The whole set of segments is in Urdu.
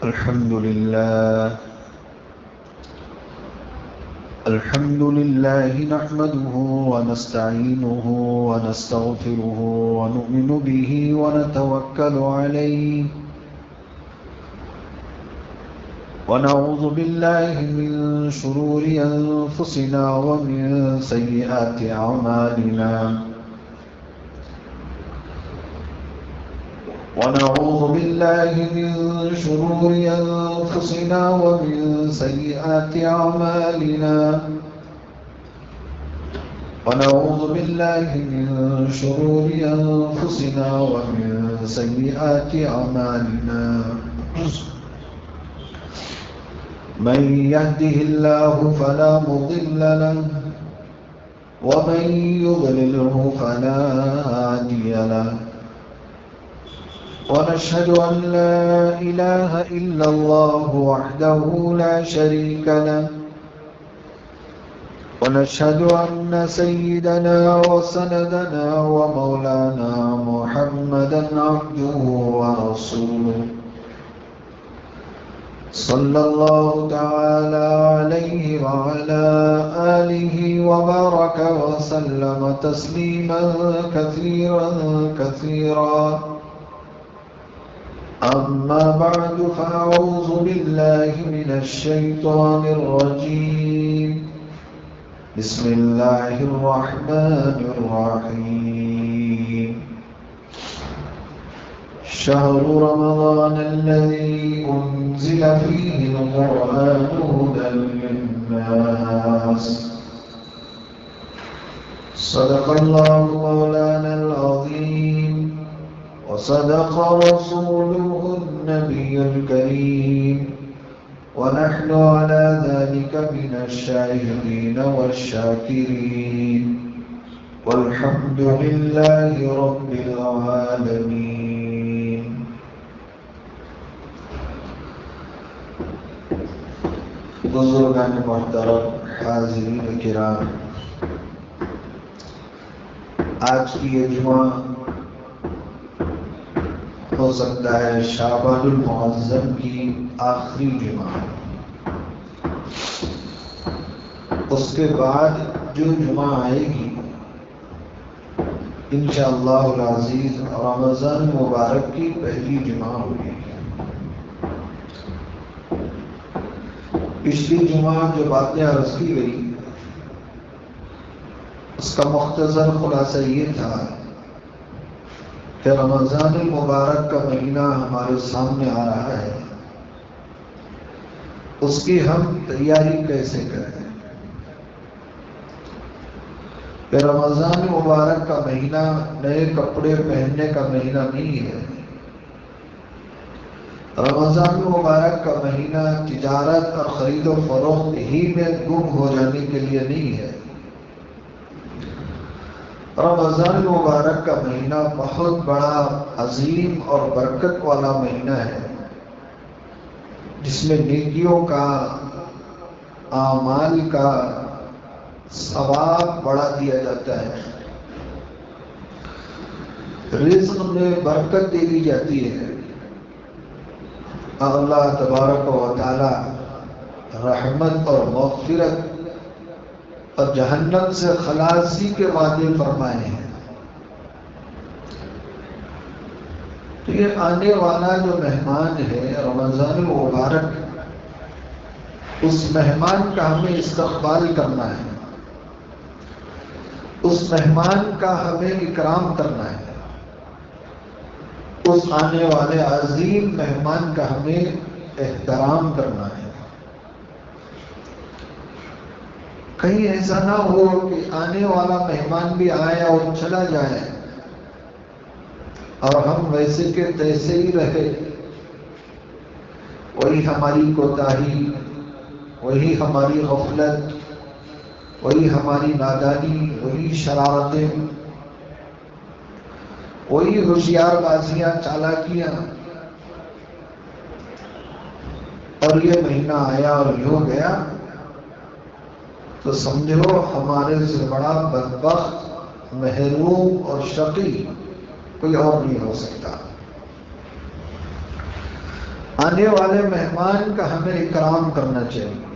الحمد لله نحمده ونستعينه ونستغفره ونؤمن به ونتوكل عليه ونعوذ بالله من شرور أنفسنا ومن سيئات أعمالنا ونعوذ بالله من شرور أنفسنا ومن سيئات أعمالنا ونعوذ بالله من شرور أنفسنا ومن سيئات أعمالنا من يهده الله فلا مضل له ومن يضلله فلا هادي له ونشهد أن لا إله إلا الله وحده لا شريك له ونشهد أن سيدنا وسندنا ومولانا محمدا عبده ورسوله صلى الله تعالى عليه وعلى آله وبارك وسلم تسليما كثيرا كثيرا أما بعد فأعوذ بالله من الشيطان الرجيم بسم الله الرحمن الرحيم شهر رمضان الذي أنزل فيه القرآن هدى للناس صدق الله مولانا العظيم وصدق رسوله النبي الكريم ونحن على ذلك من الشاهدين والشاكرين والحمد لله رب العالمين. بزرگان محترم، حاضرین کرام، آج کی یہ جمعہ ہو سکتا ہے شعبان المعظم کی آخری جمعہ، اس کے بعد جو جمعہ آئے گی انشاءاللہ العزیز رمضان مبارک کی پہلی جمعہ ہوگی. پچھلی جمعہ جو باتیں عرض کی گئی اس کا مختصر خلاصہ یہ تھا کہ رمضان المبارک کا مہینہ ہمارے سامنے آ رہا ہے، اس کی ہم تیاری کیسے کریں. کہ رمضان مبارک کا مہینہ نئے کپڑے پہننے کا مہینہ نہیں ہے. رمضان مبارک کا مہینہ تجارت اور خرید و فروخت ہی میں گم ہو جانے کے لیے نہیں ہے. رمضان مبارک کا مہینہ بہت بڑا عظیم اور برکت والا مہینہ ہے، جس میں نیکیوں کا، اعمال کا ثواب بڑھا دیا جاتا ہے، رزق میں برکت دے دی جاتی ہے، اللہ تبارک و تعالی رحمت اور مغفرت اور جہنم سے خلاصی کے وعدے فرمائے ہیں. تو یہ آنے والا جو مہمان ہے رمضان المبارک، اس مہمان کا ہمیں استقبال کرنا ہے، اس مہمان کا ہمیں اکرام کرنا ہے، اس آنے والے عظیم مہمان کا ہمیں احترام کرنا ہے. کہیں ایسا نہ ہو کہ آنے والا مہمان بھی آئے اور چلا جائے اور ہم ویسے کے تیسے ہی رہے. وہی ہماری کوتاہی، وہی ہماری غفلت، وہی ہماری نادانی، وہی شرارتیں، وہی ہوشیار بازیاں، چالاکیاں، اور یہ مہینہ آیا اور یوں گیا تو سمجھو ہمارے سے بڑا بدبخت، محروم اور شقی کوئی اور نہیں ہو سکتا. آنے والے مہمان کا ہمیں اکرام کرنا چاہیے،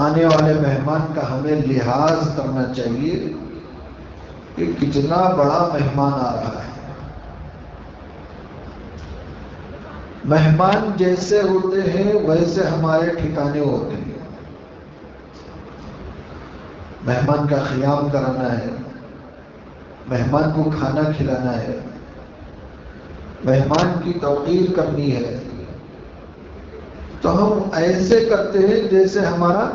آنے والے مہمان کا ہمیں لحاظ کرنا چاہیے کہ کتنا بڑا مہمان آ رہا ہے۔ مہمان جیسے ہوتے ہیں ویسے ہمارے ٹھکانے ہوتے ہیں۔ مہمان کا قیام کرانا ہے، مہمان کو کھانا کھلانا ہے، مہمان کی توقیر کرنی ہے، تو ہم ایسے کرتے ہیں جیسے ہمارا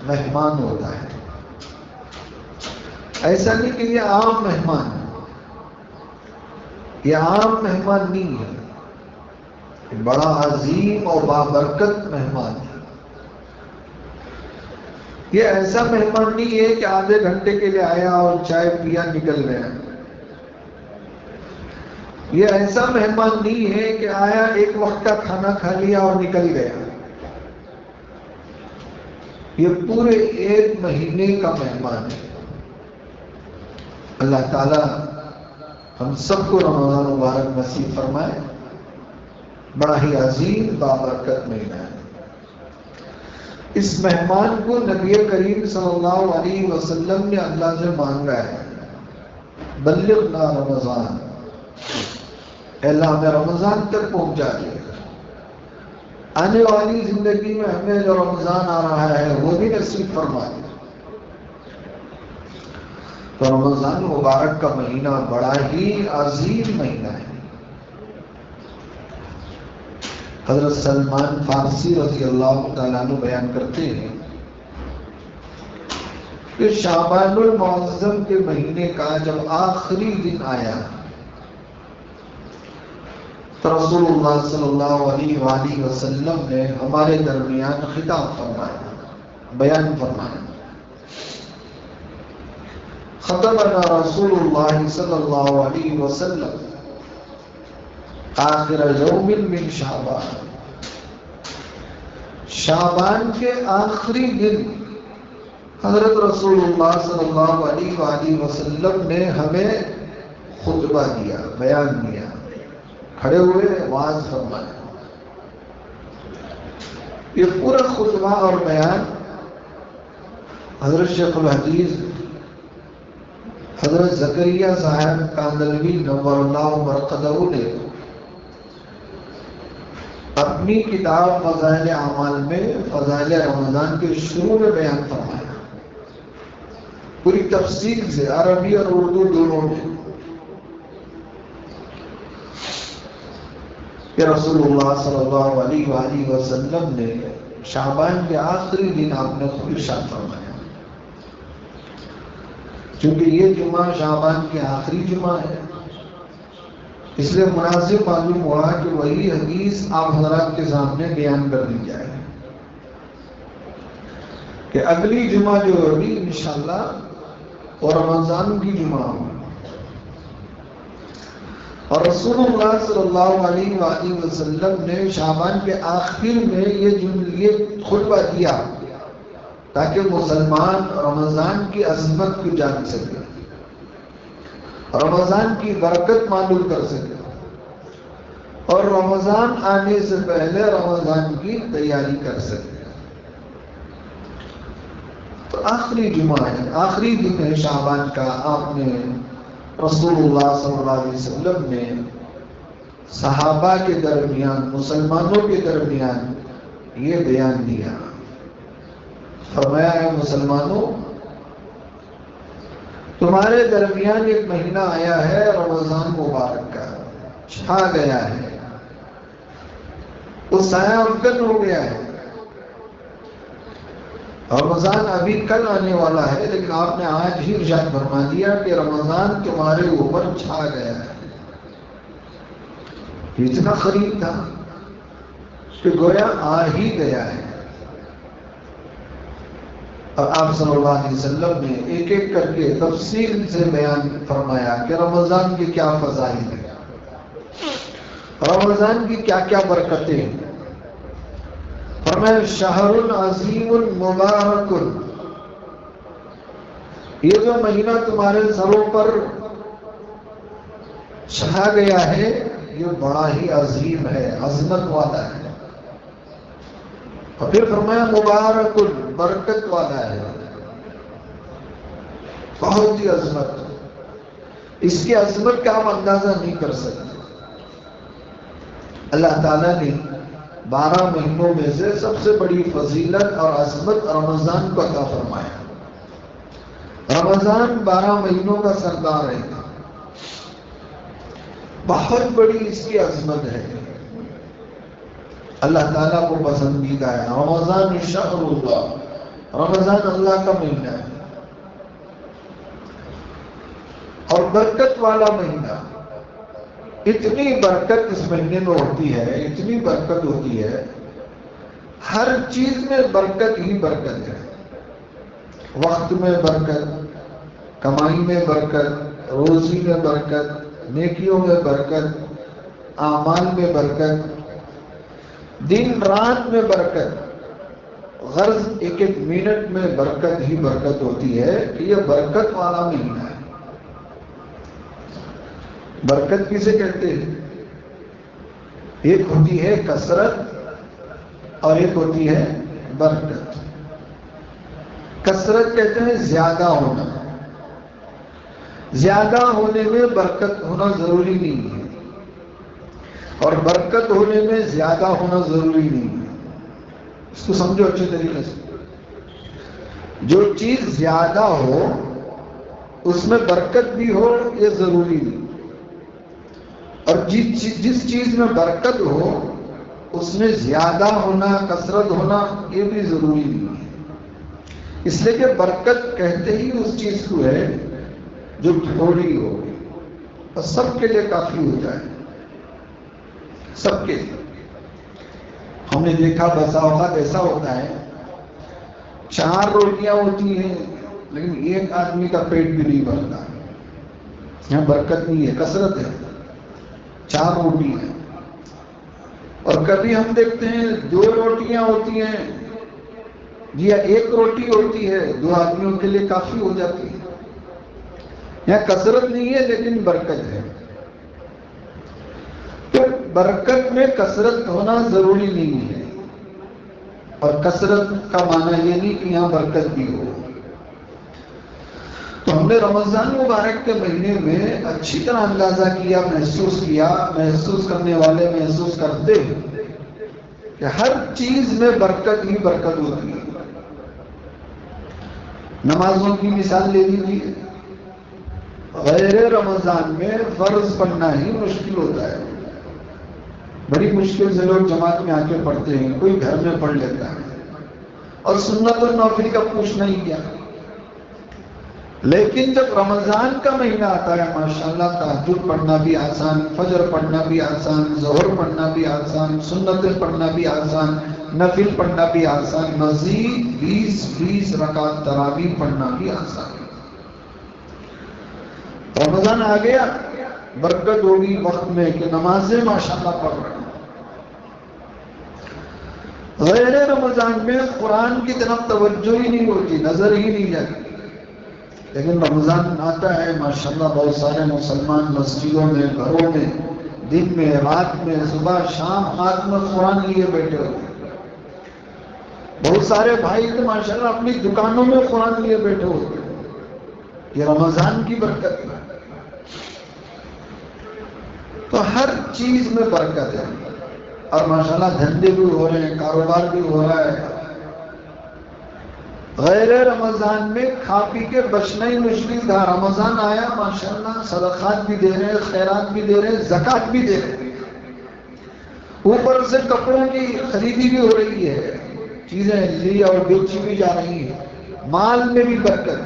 مہمان ہوتا ہے۔ ایسا نہیں کہ یہ عام مہمان ہے، یہ عام مہمان نہیں ہے، بڑا عظیم اور بابرکت مہمان ہے۔ یہ ایسا مہمان نہیں ہے کہ آدھے گھنٹے کے لیے آیا اور چائے پیا نکل گیا۔ یہ ایسا مہمان نہیں ہے کہ آیا ایک وقت کا کھانا کھا لیا اور نکل گیا۔ یہ پورے ایک مہینے کا مہمان ہے۔ اللہ تعالی ہم سب کو رمضان مبارک نصیب فرمائے۔ بڑا ہی عظیم بابرکت مہینہ ہے۔ اس مہمان کو نبی کریم صلی اللہ علیہ وسلم نے اللہ سے مانگا ہے، بلغنا رمضان، اے اللہ ہمیں رمضان تک پہنچا دے، آنے والی زندگی میں ہمیں جو رمضان آ رہا ہے وہ بھی نصیب فرما دے۔ تو رمضان مبارک کا مہینہ بڑا ہی عظیم مہینہ ہے۔ حضرت سلمان فارسی رضی اللہ تعالیٰ عنہ بیان کرتے ہیں کہ شعبان المعظم کے مہینے کا جب آخری دن آیا تو رسول اللہ صلی اللہ علیہ وآلہ وسلم نے ہمارے درمیان خطاب فرمایا، بیان فرمایا۔ خطبنا رسول اللہ صلی اللہ علیہ وسلم آخر یوم من شعبان، شعبان کے آخری دن حضرت رسول اللہ صلی اللہ علیہ وآلہ وسلم نے ہمیں خطبہ دیا، بیان دیا، کھڑے ہوئے واعظ فرمایا۔ یہ پورا خطبہ اور بیان حضرت شیخ الحدیث حضرت زکریا صاحب کاندلوی نور اللہ مرقدہ نے اپنی کتاب فضائل اعمال میں فضائل رمضان کے شروع میں بیان فرمایا، پوری تفصیل سے، عربی اور اردو دونوں میں، کہ رسول اللہ صلی اللہ علیہ وآلہ وسلم نے شعبان کے آخری دن آپ نے خود ارشاد فرمایا، چونکہ یہ جمعہ شعبان کے آخری جمعہ ہے، اس لیے مناسب معلوم ہوا کہ وہی حدیث آپ حضرات کے سامنے بیان کر دی جائے کہ اگلی جمعہ جو ہوگی انشاءاللہ اور رمضان کی جمعہ ہوگی۔ اور رسول اللہ صلی اللہ علیہ وآلہ وسلم نے شعبان کے آخر میں یہ خطبہ دیا تاکہ مسلمان رمضان کی عظمت کو جان سکے، رمضان کی برکت معلوم کر سکے، اور رمضان آنے سے پہلے رمضان کی تیاری کر سکے۔ تو آخری جمعہ ہے، آخری دن ہے شعبان کا، آپ نے رسول اللہ صلی اللہ علیہ وسلم نے صحابہ کے درمیان، مسلمانوں کے درمیان یہ بیان دیا، فرمایا ہے مسلمانوں، تمہارے درمیان ایک مہینہ آیا ہے رمضان مبارک کا، چھا گیا ہے، وہ سایہ افکن ہو گیا ہے۔ رمضان ابھی کل آنے والا ہے، لیکن آپ نے آج ہی ارشاد فرما دیا کہ رمضان تمہارے اوپر چھا گیا ہے۔ اتنا قریب تھا کہ گویا آ ہی گیا ہے۔ اور آپ صلی اللہ علیہ وسلم نے ایک ایک کر کے تفصیل سے بیان فرمایا کہ رمضان کی کیا فضائل ہے، رمضان کی کیا کیا برکتیں ہیں۔ فرمایا شہر عظیم مبارک، یہ جو مہینہ تمہارے سروں پر چھا گیا ہے یہ بڑا ہی عظیم ہے، عظمت والا ہے. اور پھر فرمایا مبارک، برکت والا ہے، بہت ہی عظمت. اس کی عظمت کا ہم اندازہ نہیں کر سکتے. اللہ تعالیٰ نے 12 مہینوں میں سے سب سے بڑی فضیلت اور عظمت رمضان کو عطا فرمایا. رمضان 12 مہینوں کا سردار ہے، بہت بڑی اس کی عظمت ہے. اللہ تعالیٰ کو پسندیدہ ہے. رمضان شہر اللہ، رمضان اللہ کا مہینہ ہے اور برکت والا مہینہ. اتنی برکت اس مہینے میں ہوتی ہے، اتنی برکت ہوتی ہے، ہر چیز میں برکت ہی برکت ہے. وقت میں برکت، کمائی میں برکت، روزی میں برکت، نیکیوں میں برکت، اعمال میں برکت، دن رات میں برکت. غرض ایک ایک منٹ میں برکت ہی برکت ہوتی ہے کہ یہ برکت والا مہینہ ہے. برکت کسے کہتے ہیں؟ ایک ہوتی ہے کثرت اور ایک ہوتی ہے برکت. کثرت کہتے ہیں زیادہ ہونا. زیادہ ہونے میں برکت ہونا ضروری نہیں ہے اور برکت ہونے میں زیادہ ہونا ضروری نہیں ہے. اس کو سمجھو اچھے طریقے سے. جو چیز زیادہ ہو اس میں برکت بھی ہو یہ ضروری نہیں، اور جس چیز میں برکت ہو اس میں زیادہ ہونا، کثرت ہونا یہ بھی ضروری نہیں ہے. اس لیے کہ برکت کہتے ہی اس چیز کو ہے جو تھوڑی ہو اور سب کے لیے کافی ہوتا ہے. سب کے لیے. ہم نے دیکھا بسا اوقات ایسا ہوتا ہے 4 روٹیاں ہوتی ہیں لیکن ایک آدمی کا پیٹ بھی نہیں بھرتا. یہاں برکت نہیں ہے، کثرت ہے. 4 روٹی ہیں. اور کبھی ہم دیکھتے ہیں 2 روٹیاں ہوتی ہیں یا 1 روٹی ہوتی ہے، 2 آدمیوں کے لیے کافی ہو جاتی ہے. یہاں کثرت نہیں ہے لیکن برکت ہے. تو برکت میں کثرت ہونا ضروری نہیں ہے اور کثرت کا معنی یہ نہیں کہ یہاں برکت بھی ہو. تو ہم نے رمضان مبارک کے مہینے میں اچھی طرح اندازہ کیا، محسوس کرنے والے محسوس کرتے ہیں کہ ہر چیز میں برکت ہی برکت ہوتی ہے. نمازوں کی مثال لے لیجیے. غیر رمضان میں فرض پڑھنا ہی مشکل ہوتا ہے. بڑی مشکل سے لوگ جماعت میں آ کے پڑھتے ہیں، کوئی گھر میں پڑھ لیتا ہے اور سنت اور نوافل کا پوچھنا ہی کیا. لیکن جب رمضان کا مہینہ آتا ہے ماشاءاللہ تہجد پڑھنا بھی آسان، فجر پڑھنا بھی آسان، ظہر پڑھنا بھی آسان، سنتیں پڑھنا بھی آسان، نفل پڑھنا بھی آسان، مزید 20 رکعت تراویح پڑھنا بھی آسان. رمضان آ گیا، برکت ہوگی وقت میں کہ نمازیں ماشاءاللہ پڑھ رہے ہیں. غیر رمضان میں قرآن کی طرف توجہ ہی نہیں ہوتی، نظر ہی نہیں جاتی. لیکن رمضان آتا ہے ماشاءاللہ بہت سارے مسلمان مسجدوں میں، گھروں میں، دن میں، رات میں، صبح شام ہاتھ میں قرآن لیے بیٹھے ہوتے ہیں. بہت سارے بھائی تو ماشاءاللہ اپنی دکانوں میں قرآن لیے بیٹھے ہوتے ہیں. یہ رمضان کی برکت ہے. تو ہر چیز میں برکت ہے اور ماشاءاللہ دھندے بھی ہو رہے ہیں، کاروبار بھی ہو رہا ہے. غیر رمضان میں کھا پی کے بچنا ہی مشکل تھا. رمضان آیا ماشاءاللہ صدقات بھی دے رہے ہیں، خیرات بھی دے رہے ہیں، زکوٰۃ بھی دے رہے ہیں. اوپر سے کپڑوں کی خریدی بھی ہو رہی ہے، چیزیں لی اور بیچی بھی جا رہی ہیں. مال میں بھی برکت،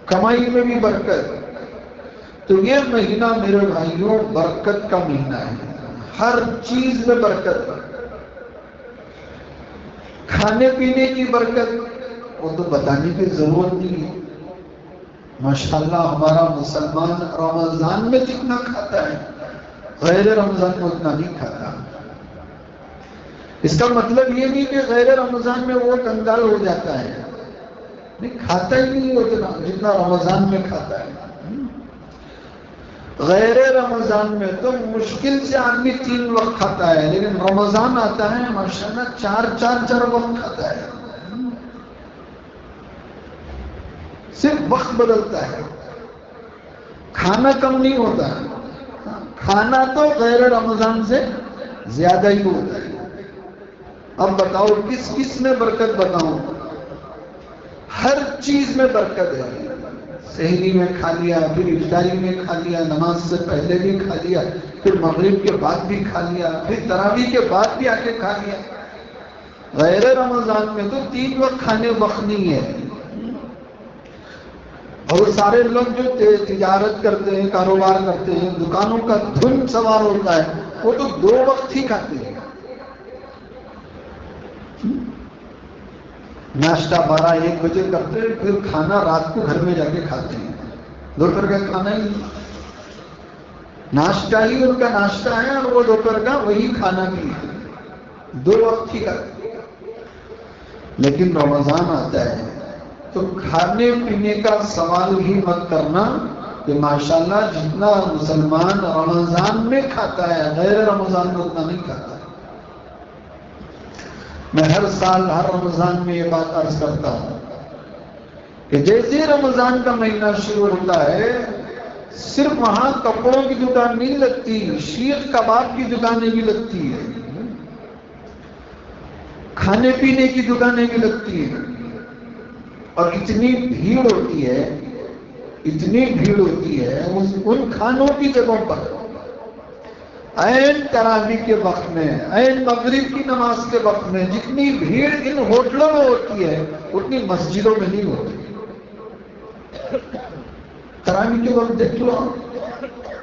کمائی میں بھی برکت. تو یہ مہینہ میرے بھائیوں برکت کا مہینہ ہے. ہر چیز میں برکت. کھانے پینے کی برکت وہ تو بتانے کی ضرورت نہیں ہے. ماشاءاللہ ہمارا مسلمان رمضان میں جتنا کھاتا ہے غیر رمضان میں اتنا نہیں کھاتا. اس کا مطلب یہ نہیں کہ غیر رمضان میں وہ کنگال ہو جاتا ہے، نہیں، کھاتا ہی نہیں اتنا جتنا رمضان میں کھاتا ہے. غیر رمضان میں تو مشکل سے آدمی 3 وقت کھاتا ہے، لیکن رمضان آتا ہے ماشاءاللہ 4 وقت کھاتا ہے. صرف وقت بدلتا ہے، کھانا کم نہیں ہوتا. کھانا تو غیر رمضان سے زیادہ ہی ہوتا ہے. اب بتاؤ کس کس میں برکت بتاؤں؟ ہر چیز میں برکت ہے. سحری میں کھا لیا، پھر افطاری میں کھا لیا، نماز سے پہلے بھی کھا لیا، پھر مغرب کے بعد بھی کھا لیا، پھر تراویح کے بعد بھی آ کے کھا لیا. غیر رمضان میں تو 3 وقت کھانے وقت نہیں ہے. اور وہ سارے لوگ جو تجارت کرتے ہیں، کاروبار کرتے ہیں، دکانوں کا دھن سوار ہوتا ہے، وہ تو 2 وقت ہی کھاتے ہیں. ناشتہ 12-1 بجے کرتے ہیں، پھر کھانا رات کو گھر میں جا کے کھاتے ہیں. دوپہر کا کھانا ہی ناشتہ ہی ان کا ناشتہ ہے، اور وہ دوپہر کا وہی کھانا بھی ہے. 2 وقت ہی کرتے ہیں. لیکن رمضان آتا ہے تو کھانے پینے کا سوال ہی مت کرنا کہ ماشاءاللہ جتنا مسلمان رمضان میں کھاتا ہے غیر رمضان میں اتنا نہیں کھاتا. میں ہر سال ہر رمضان میں یہ بات عرض کرتا ہوں کہ جیسے رمضان کا مہینہ شروع ہوتا ہے صرف وہاں کپڑوں کی دکان نہیں لگتی، شیخ کباب کی دکانیں بھی لگتی ہے، کھانے پینے کی دکانیں بھی لگتی ہیں. اور اتنی بھیڑ ہوتی ہے، اتنی بھیڑ ہوتی ہے ان کھانوں کی جگہوں پر. عین تراویح کے وقت میں، عین مغرب کی نماز کے وقت میں جتنی بھیڑ ان ہوٹلوں میں ہوتی ہے اتنی مسجدوں میں نہیں ہوتی. تراویح کے وقت دیکھ لو،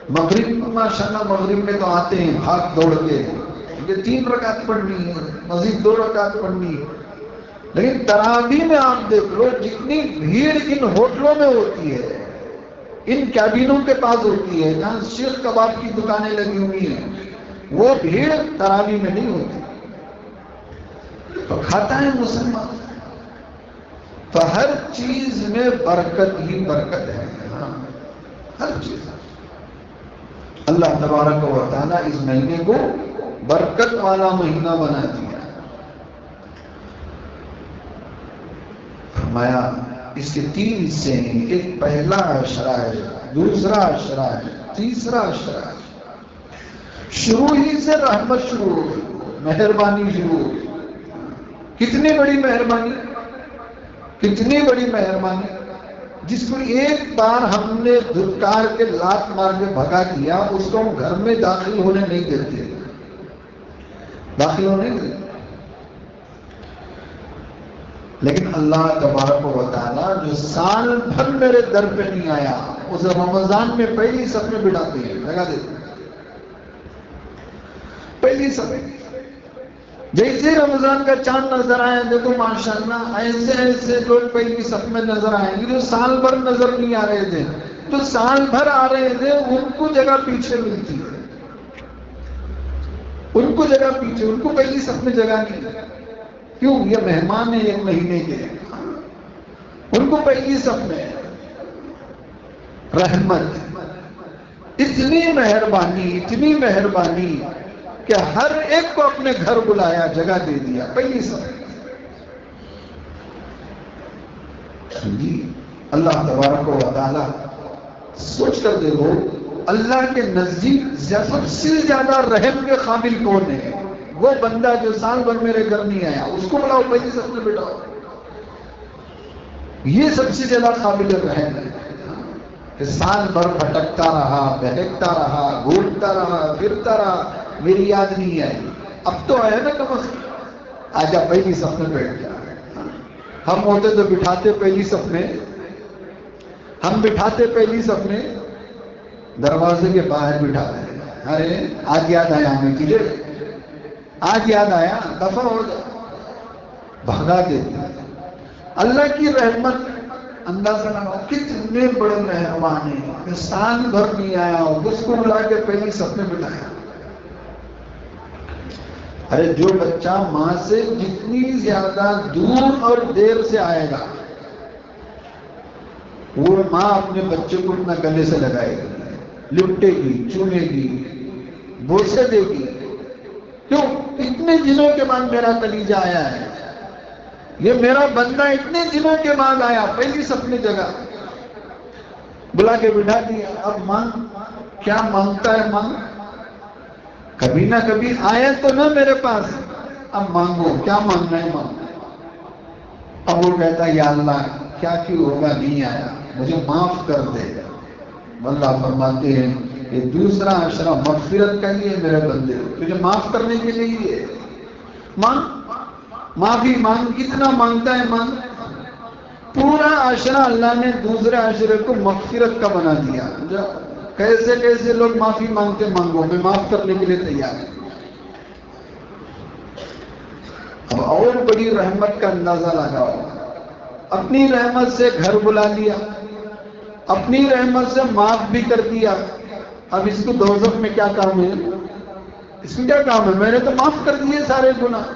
مغرب ماشاءاللہ مغرب میں تو آتے ہیں بھاگ دوڑ کے، یہ 3 رکعت پڑھنی ہے، مزید 2 رکعت پڑھنی ہے. لیکن تراویح میں آپ دیکھ لو جتنی بھیڑ ان ہوٹلوں میں ہوتی ہے، ان کیبینوں کے پاس ہوتی ہے جہاں شیخ کباب کی دکانیں لگی ہوئی ہیں، وہ بھیڑ تراویح میں نہیں ہوتی. تو کھاتا ہے مسلمان. تو ہر چیز میں برکت ہی برکت ہے. ہر چیز. اللہ تبارک و تعالیٰ اس مہینے کو برکت والا مہینہ بنا دیا. فرمایا اس کے 3 حصے ہیں. ایک پہلا عشرہ ہے، دوسرا عشرہ ہے، تیسرا عشرہ ہے. شروع ہی سے رحمت شروع ہو گئی، مہربانی شروع ہو گئی. کتنی بڑی مہربانی، کتنی بڑی مہربانی. جس کو ایک بار ہم نے دھتکار کے لات مار کے بھگا دیا اس کو ہم گھر میں داخل ہونے نہیں دیتے، داخل ہونے نہیں دیتے. لیکن اللہ تبارک و تعالیٰ جو سال بھر میرے در پہ نہیں آیا اسے رمضان میں پہلی صف میں بٹھاتے ہیں، لگا دیتے ہیں پہلی صف میں. جیسے رمضان کا چاند نظر آئے دیکھو ماشاءاللہ ایسے ایسے لوگ پہلی صف میں نظر آئیں گے جو سال بھر نظر نہیں آ رہے تھے، تو سال بھر آ رہے تھے ان کو جگہ پیچھے ملتی ہے، ان کو جگہ پیچھے، ان کو پہلی صف میں جگہ نہیں. کیوں؟ یہ مہمان ہیں 1 مہینے کے، ان کو پہلی صف میں. رحمت، اتنی مہربانی، اتنی مہربانی کہ ہر ایک کو اپنے گھر بلایا، جگہ دے دیا پہلی صف. جی اللہ تبارک و تعالی سوچ کر دیکھو اللہ کے نزدیک سب سے زیادہ رحم کے قابل کون ہے؟ وہ بندہ جو سال بھر میرے گھر نہیں آیا اس کو بلاؤ پہلی صف میں بٹھاؤ. یہ سب سے زیادہ قابل رحم ہے کہ سال بھر بھٹکتا رہا، بہکتا رہا، گھومتا رہا، پھرتا رہا، میری یاد نہیں آئی. اب تو آیا نا کم از کم، آجا پہلی صف میں بیٹھ جا. ہم ہوتے تو بٹھاتے پہلی صف میں، ہم بٹھاتے پہلی صف میں، دروازے کے باہر بٹھا دیں. ارے آج یاد آیا ہمیں، تجھے آج یاد آیا، دفعہ ہو جا، بھگا دیتے. اللہ کی رحمت اندازہ لگاؤ کتنے بڑے مہربان ہیں کہ سال بھر نہیں آیا ہو اس کو بلا کے پہلی صف میں بٹھایا. ارے جو بچہ ماں سے جتنی زیادہ دور اور دیر سے آئے گا وہ ماں اپنے بچے کو اتنا گلے سے لگائے گی. لپٹے گی، چومے گی، بوسے دے گی. کیوں؟ اتنے دنوں کے بعد میرا کلیجہ آیا ہے، یہ میرا بندہ اتنے دنوں کے بعد آیا، پہلی اپنی جگہ بلا کے بٹھا دیا. اب مانگ، کیا مانگتا ہے مانگ. کبھی نہ کبھی آئے تو نہ میرے پاس، اب مانگو، کیا مانگنا ہے مانگو. اب وہ کہتا ہے یا اللہ کیا کیوں ہوگا نہیں آیا، مجھے معاف کر دے. اللہ فرماتے ہیں کہ دوسرا عشرہ مغفرت کا ہی ہے میرے بندے، تجھے معاف کرنے کے لیے ہی ہے. مانگ، معافی مانگ، کتنا مانگتا ہے مانگ. پورا عشرہ اللہ نے دوسرے عشرے کو مغفرت کا بنا دیا. کیسے کیسے لوگ معافی مانگتے، مانگو، میں معاف کرنے کے لیے تیار ہوں. اب اور بڑی رحمت کا اندازہ لگاؤ. اپنی رحمت سے گھر بلا لیا، اپنی رحمت سے معاف بھی کر دیا. اب اس کو دوزخ میں کیا کام ہے، اس میں کیا کام ہے، میں نے تو معاف کر دیے سارے گناہ.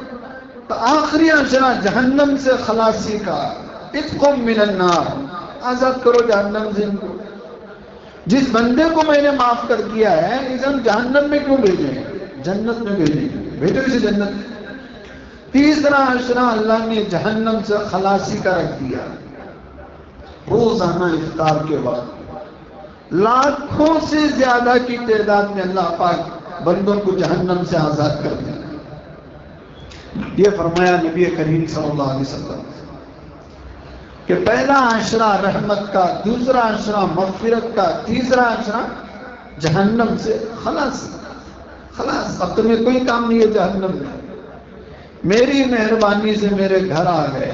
تو آخری عشرہ جہنم سے خلاصی کا، اتقم من النار، آزاد کرو جہنم سے ان کو. جس بندے کو میں نے معاف کر دیا ہے اسے جہنم میں کیوں بھیجیں، جنت میں بھیجیں، بھیجو اسے جنت میں. تیسرا عشرہ اللہ نے جہنم سے خلاصی کا رکھ دیا. روزانہ افطار کے بعد لاکھوں سے زیادہ کی تعداد میں اللہ پاک بندوں کو جہنم سے آزاد کر دیا. یہ فرمایا نبی کریم صلی اللہ علیہ وسلم کہ پہلا عشرہ رحمت کا، دوسرا عشرہ مغفرت کا، تیسرا عشرہ جہنم سے خلاص. خلاص، اب تمہیں کوئی کام نہیں ہے جہنم میں. میری مہربانی سے میرے گھر آ گئے،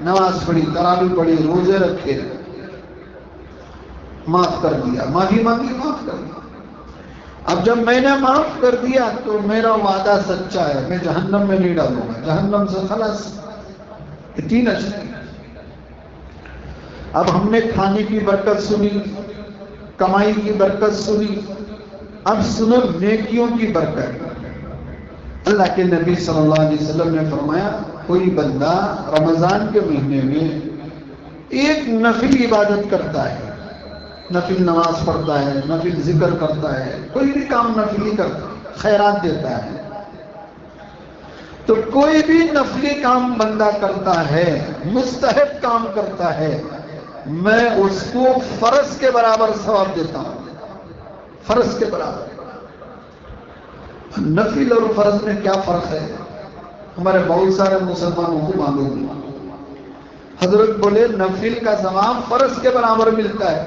نماز پڑھی، تراویح پڑھی، روزے رکھے، معاف کر دیا، معافی مانگی، معاف کر دیا. اب جب میں نے معاف کر دیا تو میرا وعدہ سچا ہے، میں جہنم میں نہیں ڈالوں گا، جہنم سے خلاص. یہ تین عشرے. اب ہم نے کھانے کی برکت سنی، کمائی کی برکت سنی، اب سنو نیکیوں کی برکت. اللہ کے نبی صلی اللہ علیہ وسلم نے فرمایا کوئی بندہ رمضان کے مہینے میں ایک نفل عبادت کرتا ہے، نفل نماز پڑھتا ہے، نفل ذکر کرتا ہے، کوئی بھی کام نفلی کرتا ہے، خیرات دیتا ہے، تو کوئی بھی نفلی کام بندہ کرتا ہے، مستحب کام کرتا ہے، میں اس کو فرض کے برابر ثواب دیتا ہوں. فرض کے برابر. نفل اور فرض میں کیا فرق ہے ہمارے بہت سارے مسلمانوں کو معلوم نہیں. حضرت بولے نفل کا ثواب فرض کے برابر ملتا ہے،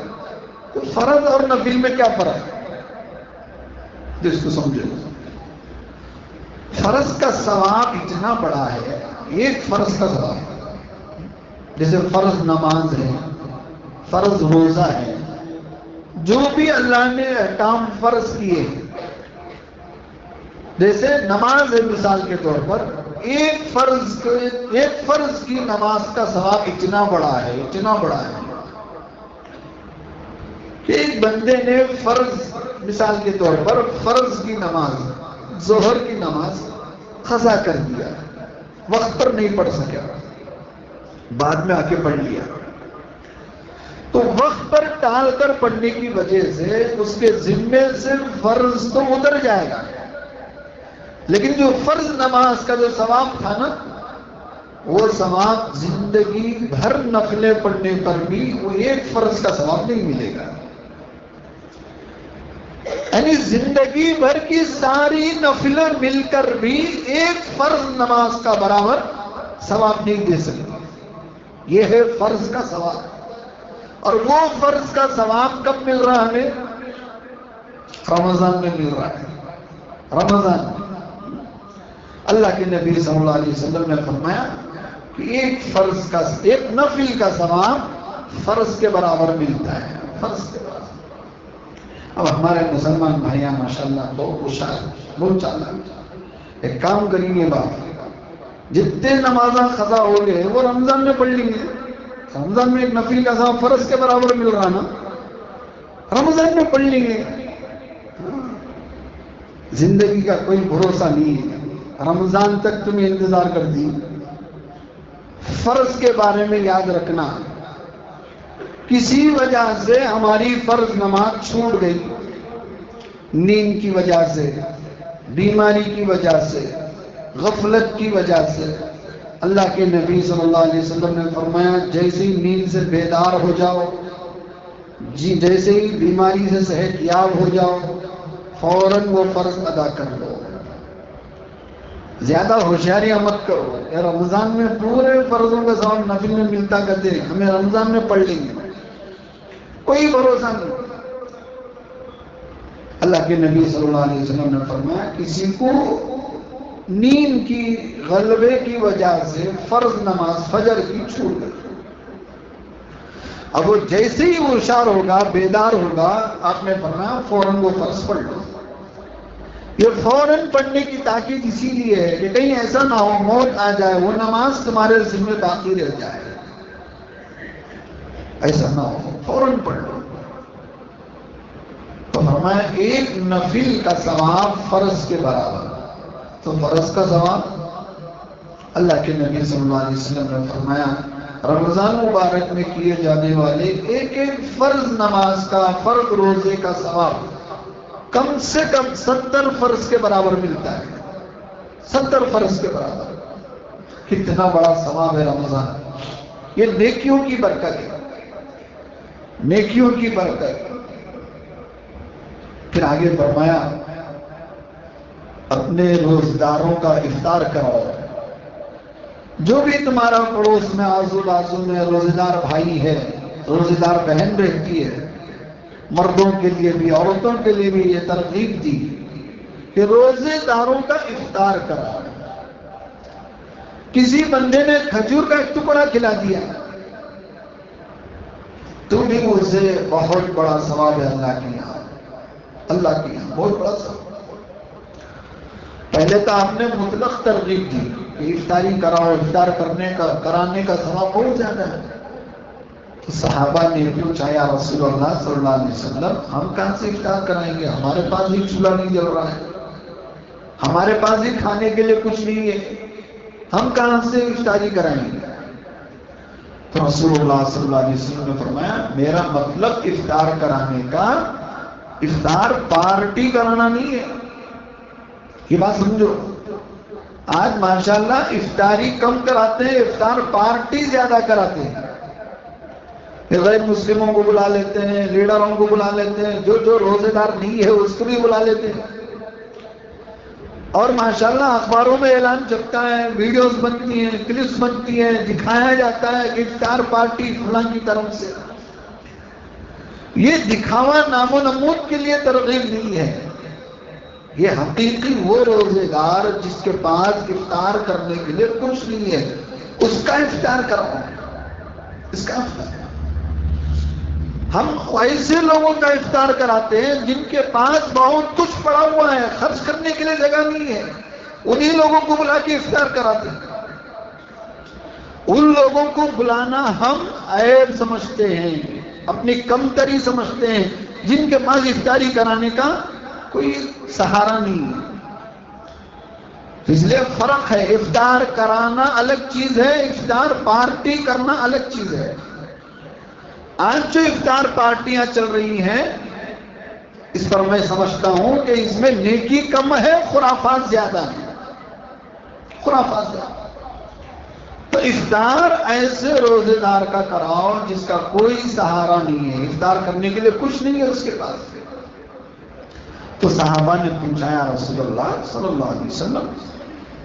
تو فرض اور نفل میں کیا فرق ہے، جس کو سمجھے. فرض کا ثواب اتنا بڑا ہے، ایک فرض کا ثواب، جیسے فرض نماز ہے، فرض روزہ ہے، جو بھی اللہ نے احکام فرض کیے، جیسے نماز ہے مثال کے طور پر، ایک فرض کی نماز کا ثواب اتنا بڑا ہے، اتنا بڑا ہے کہ ایک بندے نے فرض، مثال کے طور پر فرض کی نماز، ظہر کی نماز قضا کر دیا، وقت پر نہیں پڑھ سکا، بعد میں آ کے پڑھ لیا، تو وقت پر ٹال کر پڑھنے کی وجہ سے اس کے ذمے سے فرض تو اتر جائے گا، لیکن جو فرض نماز کا جو ثواب تھا نا، وہ ثواب زندگی بھر نفلیں پڑھنے پر بھی وہ ایک فرض کا ثواب نہیں ملے گا. یعنی زندگی بھر کی ساری نفلیں مل کر بھی ایک فرض نماز کا برابر ثواب نہیں دے سکتی. یہ ہے فرض کا ثواب. اور وہ فرض کا ثواب کب مل رہا ہے؟ رمضان میں مل رہا ہے. رمضان اللہ کے نبی صلی اللہ علیہ وسلم نے فرمایا کہ ایک نفل کا ثواب فرض کے برابر ملتا ہے، فرض کے برابر. اب ہمارے مسلمان بھائیاں ماشاءاللہ بہت ہوشیار، بہت چالاک. ایک کام کریں گے باپ، جتنے نمازاں قضا ہو گئے وہ رمضان میں پڑھ لیں گے. رمضان میں ایک نفل کا ثواب فرض کے برابر مل رہا نا، رمضان میں پڑھ لیں گے. زندگی کا کوئی بھروسہ نہیں ہے، رمضان تک تمہیں انتظار کر دی. فرض کے بارے میں یاد رکھنا، کسی وجہ سے ہماری فرض نماز چھوٹ گئی، نیند کی وجہ سے، بیماری کی وجہ سے، غفلت کی وجہ سے، اللہ کے نبی صلی اللہ علیہ وسلم نے فرمایا جیسے ہی نیند سے بیدار ہو جاؤ، جی جیسے ہی بیماری سے صحت یاب ہو جاؤ، فوراً وہ فرض ادا کر لو۔ زیادہ ہوشیاریاں مت کرو، یا رمضان میں پورے فرضوں کا ثواب نفل میں ملتا کرتے ہیں، ہمیں رمضان میں پڑھ لیں گے، کوئی بھروسہ نہیں۔ اللہ کے نبی صلی اللہ علیہ وسلم نے فرمایا کسی کو نیند کی غلبے کی وجہ سے فرض نماز فجر کی چھوٹ گئی، اب وہ جیسے ہی وہ ہوشیار ہوگا، بیدار ہوگا، آپ نے فرمایا فوراً وہ فرض پڑھ لو۔ یہ فوراً پڑھنے کی تاکید اسی لیے ہے کہ کہیں ایسا نہ ہو موت آ جائے، وہ نماز تمہارے ذمہ باقی رہ جائے، ایسا نہ ہو، فوراً پڑھ لو۔ تو فرمایا ایک نفل کا ثواب فرض کے برابر، تو فرض کا ثواب اللہ کے نبی صلی اللہ علیہ وسلم نے فرمایا رمضان مبارک میں کیے جانے والے ایک ایک فرض نماز کا، فرض روزے کا ثواب کم سے کم 70 فرض کے برابر ملتا ہے، 70 فرض کے برابر۔ کتنا بڑا ثواب ہے رمضان، یہ نیکیوں کی برکت ہے، نیکیوں کی برکت۔ پھر آگے فرمایا اپنے روزداروں کا افطار کراؤ، جو بھی تمہارا پڑوس میں آزو بازو میں روزدار بھائی ہے، روزدار بہن رہتی ہے، مردوں کے لیے بھی عورتوں کے لیے بھی یہ ترغیب دی کہ روزے داروں کا افطار کراؤ۔ کسی بندے نے کھجور کا ایک ٹکڑا کھلا دیا تو بھی اسے بہت بڑا ثواب ہے اللہ کے یہاں، اللہ کے یہاں بہت بڑا ثواب۔ پہلے تو آپ نے مطلق ترغیب دی کہ افطاری کراؤ، افطار کرانے کا ثواب بہت زیادہ ہے۔ تو صحابہ نے پوچھا یا رسول اللہ صلی اللہ علیہ وسلم ہم کہاں سے افطار کرائیں گے، ہمارے پاس بھی چولہا نہیں جل رہا ہے، ہمارے پاس بھی کھانے کے لیے کچھ نہیں ہے، ہم کہاں سے افطاری کرائیں گے؟ تو رسول اللہ صلی اللہ علیہ وسلم نے فرمایا میرا مطلب افطار کرانے کا افطار پارٹی کرانا نہیں ہے، یہ بات سمجھو۔ آج ماشاءاللہ افطاری کم کراتے ہیں، افطار پارٹی زیادہ کراتے ہیں، غیر مسلموں کو بلا لیتے ہیں، لیڈروں کو بلا لیتے ہیں، جو روزے دار نہیں ہے اس کو بھی بلا لیتے ہیں، اور ماشاءاللہ اخباروں میں اعلان چھپتا ہے، ویڈیوز بنتی ہیں، کلپس بنتی ہیں، دکھایا جاتا ہے کہ افطار پارٹی فلاں کی طرف سے۔ یہ دکھاوا نام و نمود کے لیے ترغیب نہیں ہے، یہ حقیقی وہ روزے دار جس کے پاس افطار کرنے کے لیے کچھ نہیں ہے اس کا افطار کراؤ، اس کا افطار۔ ہم ایسے لوگوں کا افطار کراتے ہیں جن کے پاس بہت کچھ پڑا ہوا ہے، خرچ کرنے کے لیے جگہ نہیں ہے، انہی لوگوں کو بلا کے افطار کراتے ہیں۔ ان لوگوں کو بلانا ہم عیب سمجھتے ہیں، اپنی کمتری سمجھتے ہیں، جن کے پاس افطاری کرانے کا کوئی سہارا نہیں ہے۔ اس لیے فرق ہے، افطار کرانا الگ چیز ہے، افطار پارٹی کرنا الگ چیز ہے۔ آج جو افطار پارٹیاں چل رہی ہیں اس پر میں سمجھتا ہوں کہ اس میں نیکی کم ہے، خرافات زیادہ ہیں، خرافات زیادہ۔ تو افطار ایسے روزے دار کا کراؤ جس کا کوئی سہارا نہیں ہے، افطار کرنے کے لیے کچھ نہیں ہے اس کے پاس۔ تو صحابہ نے پوچھا یا رسول اللہ صلی اللہ علیہ وسلم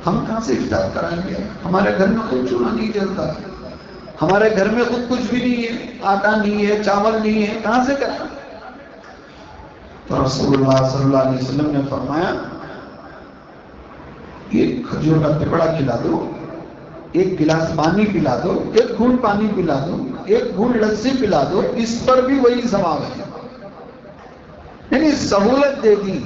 ہم کہاں سے افطار کرائیں گے، ہمارے گھر میں کوئی چولہا نہیں جلتا، ہمارے گھر میں خود کچھ بھی نہیں ہے، آٹا نہیں ہے، چاول نہیں ہے، کہاں سے کریں؟ تو رسول اللہ صلی اللہ علیہ وسلم نے فرمایا ایک کھجور کا ٹکڑا کھلا دو، ایک گلاس پانی پلا دو، ایک گھونٹ پانی پلا دو، ایک گھونٹ لسی پلا دو، اس پر بھی وہی ثواب ہے۔ یعنی سہولت دے دی،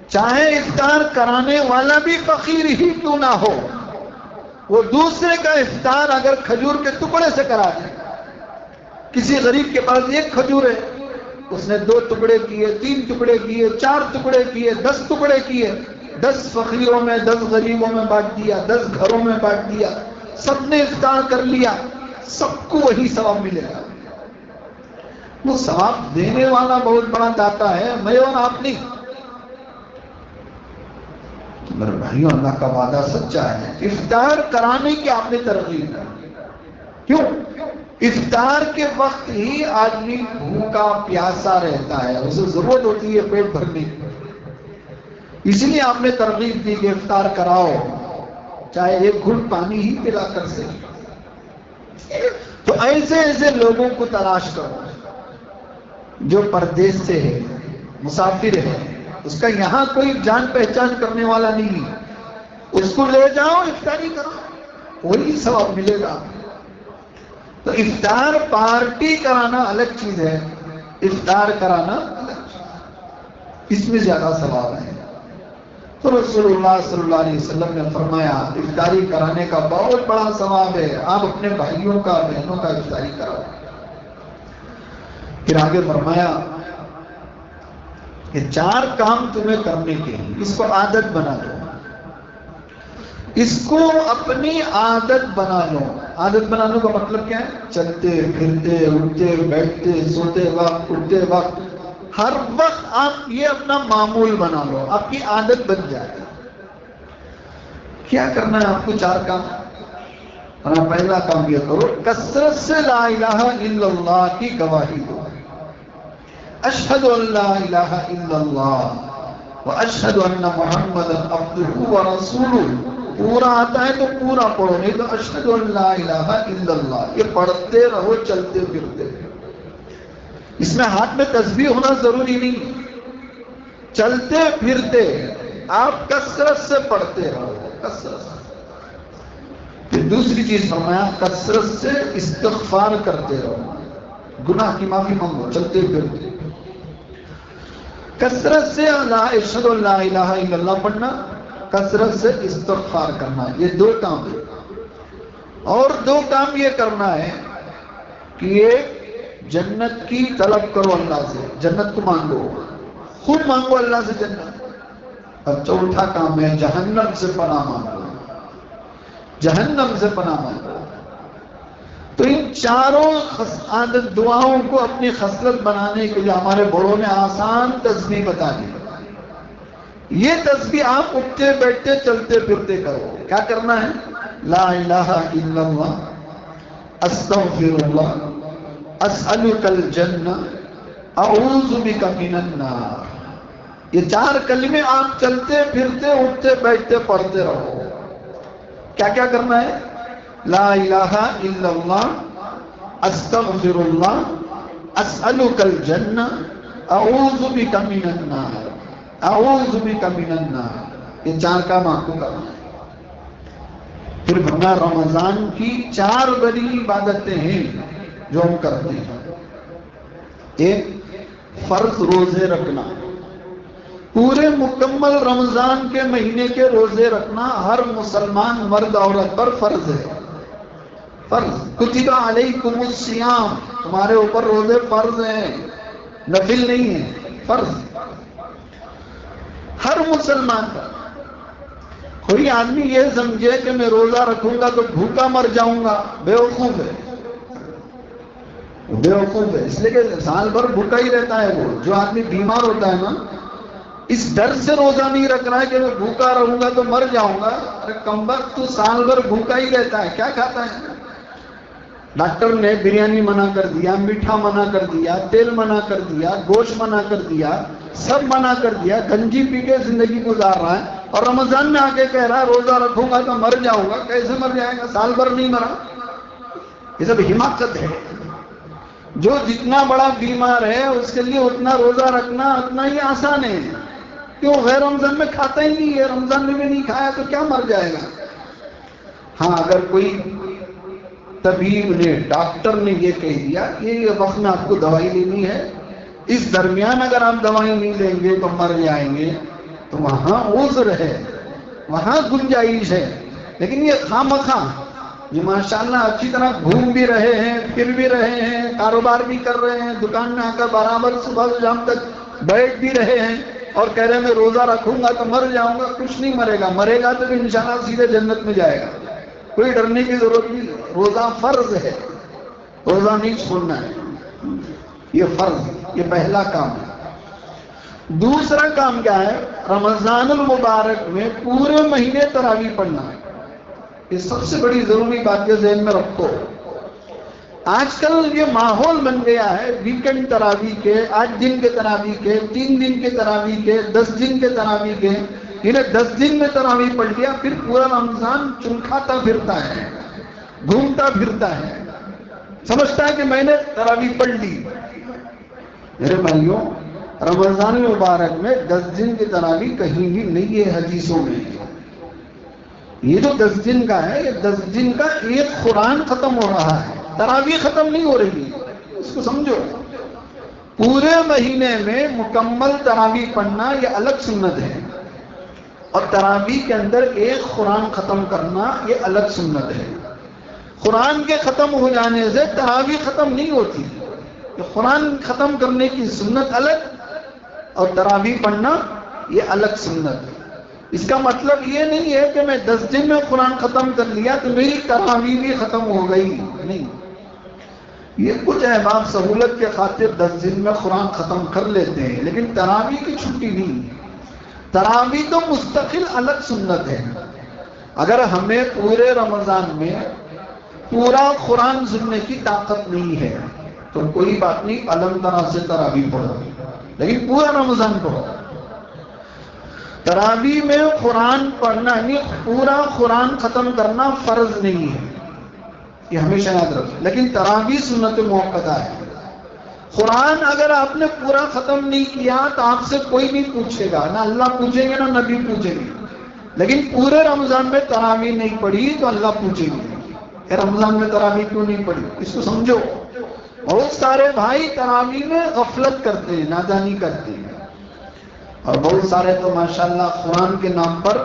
چاہے افطار کرانے والا بھی فقیر ہی کیوں نہ ہو، وہ دوسرے کا افطار اگر کھجور کے ٹکڑے سے کرا دے، کسی غریب کے پاس ایک کھجور ہے، اس نے 2 ٹکڑے کیے، 3 ٹکڑے کیے، 4 ٹکڑے کیے، 10 ٹکڑے کیے، 10 فقیروں میں 10 غریبوں میں بانٹ دیا، 10 گھروں میں بانٹ دیا، سب نے افطار کر لیا، سب کو وہی ثواب ملے گا۔ وہ ثواب دینے والا بہت بڑا داتا ہے، میں اور آپ نہیں۔ میرے بھائیوں، اللہ کا وعدہ سچا ہے۔ افطار کرانے کی آپ نے ترغیب دی، کیوں؟ افطار کے وقت ہی آدمی بھوکا پیاسا رہتا ہے، اسے ضرورت ہوتی ہے پیٹ بھرنے کی، اسی لیے آپ نے ترغیب دی کہ افطار کراؤ، چاہے ایک گھٹ پانی ہی پلا کر سے۔ تو ایسے ایسے لوگوں کو تلاش کرو جو پردیس سے ہے، مسافر ہے، اس کا یہاں کوئی جان پہچان کرنے والا نہیں، اس کو لے جاؤ، افطاری کرو، وہی ثواب ملے گا۔ تو افطار پارٹی کرانا الگ چیز ہے، افطار کرانا الگ چیز، اس میں زیادہ ثواب ہے۔ تو رسول اللہ صلی اللہ علیہ وسلم نے فرمایا افطاری کرانے کا بہت بڑا ثواب ہے، آپ اپنے بھائیوں کا بہنوں کا افطاری کراؤ۔ پھر آگے فرمایا کہ 4 کام تمہیں کرنے کے ہیں، اس کو عادت بنا لو، اس کو اپنی عادت بنا لو۔ عادت بنانے کا مطلب کیا ہے؟ چلتے پھرتے، اٹھتے بیٹھتے، سوتے وقت، اٹھتے وقت، ہر وقت آپ یہ اپنا معمول بنا لو، آپ کی عادت بن جائے۔ کیا کرنا ہے آپ کو؟ 4 کام۔ پہلا کام یہ کرو، کثرت سے لا الہ الا اللہ کی گواہی دو، اشہد ان لا الہ الا اللہ واشہد ان محمدا عبدہ ورسولہ۔ پورا آتا ہے تو پورا پڑھو، نہیں تو اشہد ان لا الہ الا اللہ یہ پڑھتے رہو چلتے پھرتے۔ اس میں ہاتھ میں تسبیح ہونا ضروری نہیں، چلتے پھرتے آپ کثرت سے پڑھتے رہو، کثرت سے۔ پھر دوسری چیز فرمایا کثرت سے استغفار کرتے رہو، گناہ کی معافی مانگو چلتے پھرتے۔ کثرت سے اشہد ان لا الہ الا اللہ پڑھنا، کثرت سے استغفار کرنا، یہ 2 کام ہے۔ اور 2 کام یہ کرنا ہے کہ ایک جنت کی طلب کرو، اللہ سے جنت کو مانگو، خود مانگو اللہ سے جنت۔ اور چوتھا کام ہے جہنم سے پناہ مانگو، جہنم سے پناہ مانگو۔ تو ان چاروں دعاؤں کو اپنی خصلت بنانے کے لیے ہمارے بڑوں نے آسان تسبیح بتا دی۔ یہ تسبیح آپ اٹھتے بیٹھتے چلتے پھرتے کرو۔ کیا کرنا ہے؟ لا الہ الا اللہ، استغفر اللہ، اسألک الجنہ، اعوذ بک من النار۔ یہ 4 کلمے آپ چلتے پھرتے اٹھتے بیٹھتے پڑھتے رہو۔ کیا کیا کرنا ہے؟ لا الہ الا اللہ، استغفر اللہ، اسألک الجنہ، اعوذ بک من النار، اعوذ بک من النار۔ یہ 4 کام آپ کو کرنا ہے۔ پھر بنا رمضان کی 4 بڑی عبادتیں ہیں جو ہم کرتے ہیں۔ ایک فرض روزے رکھنا، پورے مکمل رمضان کے مہینے کے روزے رکھنا ہر مسلمان مرد عورت پر فرض ہے۔ فرض، کتب علیکم الصیام، تمہارے اوپر روزے فرض ہیں، نفل نہیں ہیں، فرض ہر مسلمان پر۔ کوئی آدمی یہ سمجھے کہ میں روزہ رکھوں گا تو بھوکا مر جاؤں گا، بیوقوف ہے، بیوقوف ہے۔ اس لیے کہ سال بھر بھوکا ہی رہتا ہے۔ وہ جو آدمی بیمار ہوتا ہے نا، اس ڈر سے روزہ نہیں رکھ رہا ہے کہ میں بھوکا رہوں گا تو مر جاؤں گا۔ ارے کمبخت، تو سال بھر بھوکا ہی رہتا ہے، کیا کھاتا ہے؟ ڈاکٹر نے بریانی منع کر دیا، میٹھا منع کر دیا، تیل منع کر دیا، گوشت منع کر دیا، سب منع کر دیا، گنجی پی کے زندگی گزار رہا ہے، اور رمضان میں آ کے کہہ رہا ہے روزہ رکھوں گا تو مر جاؤں گا۔ کیسے مر جائے گا؟ سال بھر نہیں مرا۔ یہ سب حماقت ہے۔ جو جتنا بڑا بیمار ہے اس کے لیے اتنا روزہ رکھنا اتنا ہی آسان ہے۔ کیوں؟ غیر رمضان میں کھاتا ہی نہیں ہے، رمضان میں بھی نہیں کھایا تو کیا مر جائے گا؟ ہاں، اگر کوئی طبیب نے، ڈاکٹر نے یہ کہہ دیا کہ یہ وقت میں آپ کو دوائی لینی ہے، اس درمیان اگر آپ دوائی نہیں لیں گے تو مر جائیں گے، تو وہاں عذر ہے، وہاں گنجائش ہے۔ لیکن یہ خامخواہ جو ماشاءاللہ اچھی طرح گھوم بھی رہے ہیں، پھر بھی رہے ہیں، کاروبار بھی کر رہے ہیں، دکان میں آ کر برابر صبح سے شام تک بیٹھ بھی رہے ہیں، اور کہہ رہے ہیں میں روزہ رکھوں گا تو مر جاؤں گا، کچھ نہیں مرے گا۔ مرے گا تو انشاءاللہ سیدھے جنت میں جائے گا، کوئی ڈرنے کی ضرورت نہیں۔ روزہ فرض ہے، روزہ نہیں چھوڑنا ہے۔ یہ فرض، یہ پہلا کام ہے۔ دوسرا کام کیا ہے؟ رمضان المبارک میں پورے مہینے تراویح پڑھنا ہے۔ یہ سب سے بڑی ضروری بات ہے، ذہن میں رکھو۔ آج کل یہ ماحول بن گیا ہے ویکنڈ تراویح کے، 8 دن کے تراویح کے، 3 دن کے تراویح کے، 10 دن کے تراویح کے۔ انہیں 10 دن میں تراویح پڑھ لیا، پھر پورا رمضان چنکھاتا پھرتا ہے، گھومتا پھرتا ہے، سمجھتا ہے کہ میں نے تراویح پڑھ لی۔ میرے بھائیوں، رمضان المبارک میں 10 دن کی تراویح کہیں بھی نہیں ہے حدیثوں میں۔ یہ جو 10 دن کا ہے، یہ 10 دن کا ایک قرآن ختم ہو رہا ہے، تراویح ختم نہیں ہو رہی، اس کو سمجھو۔ پورے مہینے میں مکمل تراویح پڑھنا یہ الگ سنت ہے، اور تراویح کے اندر ایک قرآن ختم کرنا یہ الگ سنت ہے۔ قرآن کے ختم ہو جانے سے تراویح ختم نہیں ہوتی، قرآن ختم کرنے کی سنت الگ اور تراویح پڑھنا یہ الگ سنت ہے۔ اس کا مطلب یہ نہیں ہے کہ میں 10 دن میں قرآن ختم کر لیا تو میری تراویح بھی ختم ہو گئی، نہیں۔ یہ کچھ احباب سہولت کے خاطر 10 دن میں قرآن ختم کر لیتے ہیں، لیکن تراویح کی چھٹی نہیں۔ تراویح تو مستقل الگ سنت ہے۔ اگر ہمیں پورے رمضان میں پورا قرآن سننے کی طاقت نہیں ہے تو کوئی بات نہیں، علم طرح سے تراویح پڑھو، لیکن پورا رمضان پڑھو۔ تراویح میں قرآن پڑھنا یعنی پورا قرآن ختم کرنا فرض نہیں ہے، یہ ہمیشہ یاد رکھیں، لیکن تراویح سنت موقتہ ہے۔ قرآن اگر آپ نے پورا ختم نہیں کیا تو آپ سے کوئی نہیں پوچھے گا، نہ اللہ پوچھیں گے نہ نبی پوچھیں گے، لیکن پورے رمضان میں تراویح نہیں پڑھی تو اللہ پوچھیں گے کہ رمضان میں تراویح کیوں نہیں پڑھی۔ اس کو سمجھو۔ بہت سارے بھائی تراویح میں غفلت کرتے ہیں، نادانی کرتے ہیں، اور بہت سارے تو ماشاءاللہ قرآن کے نام پر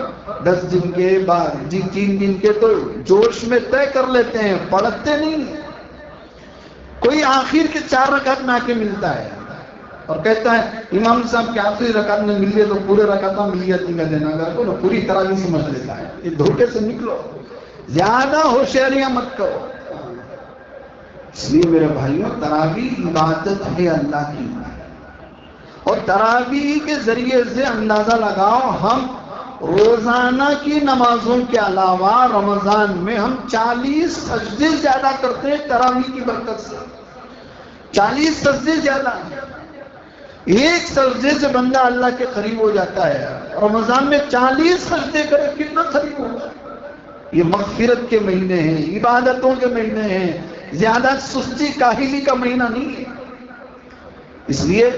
10 دن کے بعد 3 دن کے تو جوش میں طے کر لیتے ہیں، پڑھتے نہیں۔ کوئی آخر کے 4 رکعت میں آ کے ملتا ہے اور کہتا ہے امام صاحب کے آخری رکعت میں مل گئے تو پورے رکعتوں میں ملیت نہیں دینا، اگر کو نا پوری تراویح سمجھ لیتا ہے۔ یہ دھوکے سے نکلو، زیادہ ہوشیاریاں مت کرو۔ اس لیے میرے بھائیوں، تراویح عبادت ہے اللہ کی، اور تراویح کے ذریعے سے اندازہ لگاؤ ہم روزانہ کی نمازوں کے علاوہ رمضان میں ہم 40 سجدے زیادہ کرتے ہیں تراویح کی برکت سے۔ 40 سجدے زیادہ، ایک سجدے سے بندہ اللہ کے قریب ہو جاتا ہے۔ رمضان میں 40 سجدے کرے کتنا قریب ہوگا۔ یہ مغفرت کے مہینے ہیں، عبادتوں کے مہینے ہیں، زیادہ سستی کاہلی کا مہینہ نہیں ہے۔ اس لیے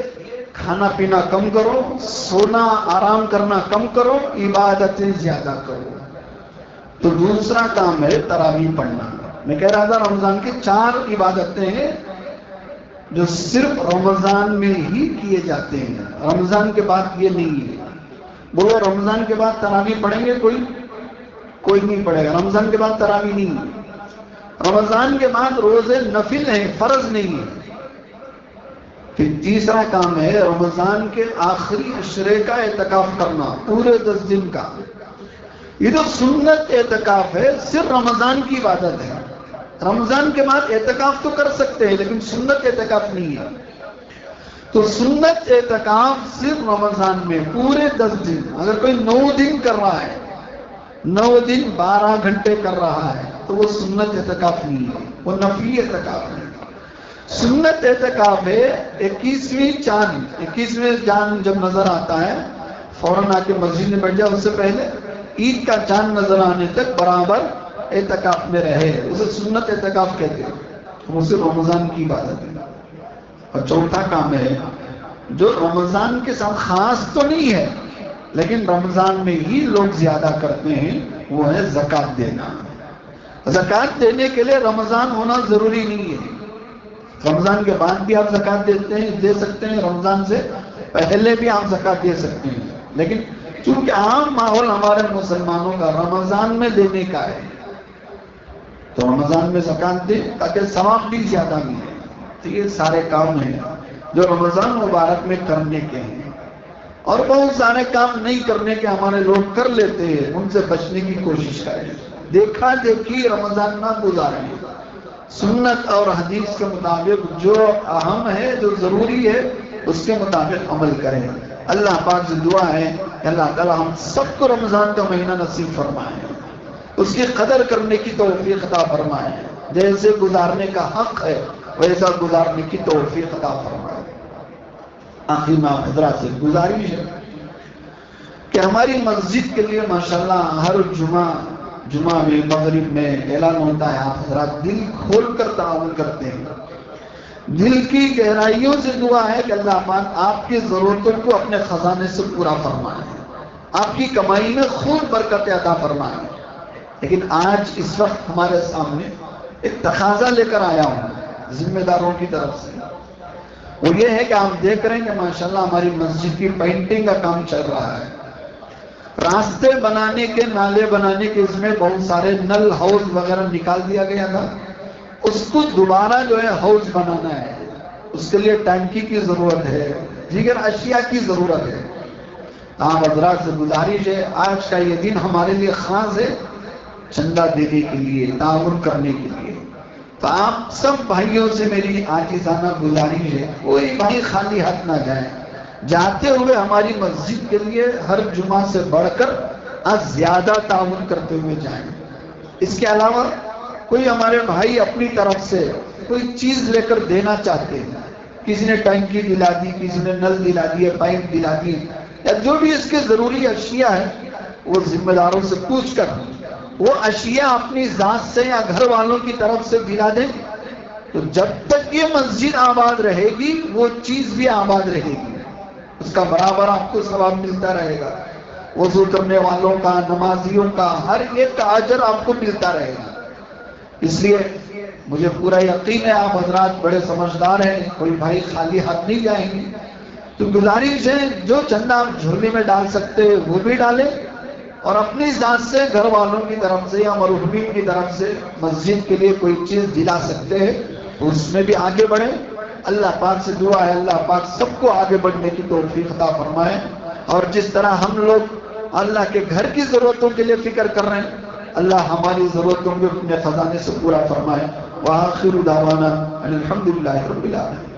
کھانا پینا کم کرو، سونا آرام کرنا کم کرو، عبادتیں زیادہ کرو۔ تو دوسرا کام ہے تراویح پڑھنا۔ میں کہہ رہا تھا رمضان کی 4 عبادتیں ہیں جو صرف رمضان میں ہی کیے جاتے ہیں، رمضان کے بعد یہ نہیں ہے۔ بولو رمضان کے بعد تراویح پڑھیں گے؟ کوئی نہیں پڑھے گا۔ رمضان کے بعد تراویح نہیں ہے۔ رمضان کے بعد روزے نفل ہیں، فرض نہیں ہے۔ پھر تیسرا کام ہے رمضان کے آخری عشرے کا اعتکاف کرنا، پورے 10 دن کا۔ یہ جو سنت اعتکاف ہے صرف رمضان کی عبادت ہے۔ رمضان کے بعد اعتکاف تو کر سکتے ہیں لیکن سنت اعتکاف نہیں ہے۔ تو سنت اعتکاف صرف رمضان میں پورے 10 دن۔ اگر کوئی 9 دن کر رہا ہے، 9 دن 12 گھنٹے کر رہا ہے تو وہ سنت اعتکاف نہیں ہے، وہ نفلی اعتکاف ہے۔ سنت اعتکاف ہے 21ویں چاند جب نظر آتا ہے فوراً آ کے مسجد میں بیٹھ جائے، اس سے پہلے عید کا چاند نظر آنے تک برابر اعتکاف میں رہے، اسے سنت اعتکاف کہتے ہیں۔ وہ صرف رمضان کی عبادت ہے۔ اور چوتھا کام ہے جو رمضان کے ساتھ خاص تو نہیں ہے لیکن رمضان میں ہی لوگ زیادہ کرتے ہیں، وہ ہے زکوٰۃ دینا۔ زکوٰۃ دینے کے لیے رمضان ہونا ضروری نہیں ہے، رمضان کے بعد بھی آپ زکوٰۃ دے سکتے ہیں، رمضان سے پہلے بھی آپ زکوٰۃ دے سکتے ہیں، لیکن چونکہ عام ماحول ہمارے مسلمانوں کا رمضان میں دینے کا ہے تو رمضان میں زکوٰۃ دیں تاکہ ثواب بھی زیادہ ملے۔ تو یہ سارے کام ہیں جو رمضان مبارک میں کرنے کے ہیں، اور بہت سارے کام نہیں کرنے کے ہمارے لوگ کر لیتے ہیں، ان سے بچنے کی کوشش کریں۔ دیکھا دیکھی رمضان نہ گزاریں، سنت اور حدیث کے مطابق جو اہم ہے، جو ضروری ہے، اس کے مطابق عمل کریں۔ اللہ پاک سے دعا ہے کہ اللہ تعالیٰ ہم سب کو رمضان کا مہینہ نصیب فرمائے، اس کی قدر کرنے کی توفیق عطا فرمائے، جیسے گزارنے کا حق ہے ویسا گزارنے کی توفیق عطا فرمائے۔ آخری میں حضرات سے گزارش ہے کہ ہماری مسجد کے لیے ماشاءاللہ ہر جمعہ میں مغرب میں اعلان ہوتا ہے، آپ حضرات دل کھول کر تعاون کرتے ہیں۔ دل کی گہرائیوں سے دعا ہے کہ اللہ پاک آپ کی ضرورتوں کو اپنے خزانے سے پورا فرمائے، آپ کی کمائی میں خوب برکت عطا فرمائے۔ لیکن آج اس وقت ہمارے سامنے ایک تقاضا لے کر آیا ہوں ذمہ داروں کی طرف سے، وہ یہ ہے کہ آپ دیکھ رہے ہیں کہ ماشاءاللہ ہماری مسجد کی پینٹنگ کا کام چل رہا ہے، راستے بنانے کے، نالے بنانے کے، اس میں بہت سارے نل ہاؤس وغیرہ نکال دیا گیا تھا، اس کو دوبارہ جو ہے ہاؤس بنانا ہے، اس کے لیے ٹینکی کی ضرورت ہے، دیگر اشیاء کی ضرورت ہے۔ آپ حضرات سے گزارش ہے، آج کا یہ دن ہمارے لیے خاص ہے چندہ دینے کے لیے، تعاون کرنے کے لیے۔ تو آپ سب بھائیوں سے میری عاجزانہ گزارش ہے، کوئی بھائی خالی ہاتھ نہ جائیں، جاتے ہوئے ہماری مسجد کے لیے ہر جمعہ سے بڑھ کر آج زیادہ تعاون کرتے ہوئے جائیں۔ اس کے علاوہ کوئی ہمارے بھائی اپنی طرف سے کوئی چیز لے کر دینا چاہتے ہیں، کسی نے ٹینکی دلا دی، کسی نے نل دلا دیے، پائپ دلا دی، یا جو بھی اس کے ضروری اشیاء ہے، وہ ذمہ داروں سے پوچھ کر وہ اشیاء اپنی ذات سے یا گھر والوں کی طرف سے دلا دیں، تو جب تک یہ مسجد آباد رہے گی وہ چیز بھی آباد رہے گی، اس کا برابر آپ کو ثواب ملتا رہے گا، وضو کرنے والوں کا، نمازیوں کا، ہر ایک کا اجر آپ کو ملتا رہے گا۔ اس لیے مجھے پورا یقین ہے آپ حضرات بڑے سمجھدار ہیں، کوئی بھائی خالی ہاتھ نہیں جائیں گے، تو گزارش ہے جو چندہ آپ جھولی میں ڈال سکتے وہ بھی ڈالیں، اور اپنی ذات سے گھر والوں کی طرف سے یا مرحومین کی طرف سے مسجد کے لیے کوئی چیز دلا سکتے ہیں تو اس میں بھی آگے بڑھیں۔ اللہ پاک سے دعا ہے اللہ پاک سب کو آگے بڑھنے کی توفیق عطا فرمائے، اور جس طرح ہم لوگ اللہ کے گھر کی ضرورتوں کے لیے فکر کر رہے ہیں، اللہ ہماری ضرورتوں کو اپنے خزانے سے پورا فرمائے۔ وآخر دعوانا الحمدللہ رب العالمین۔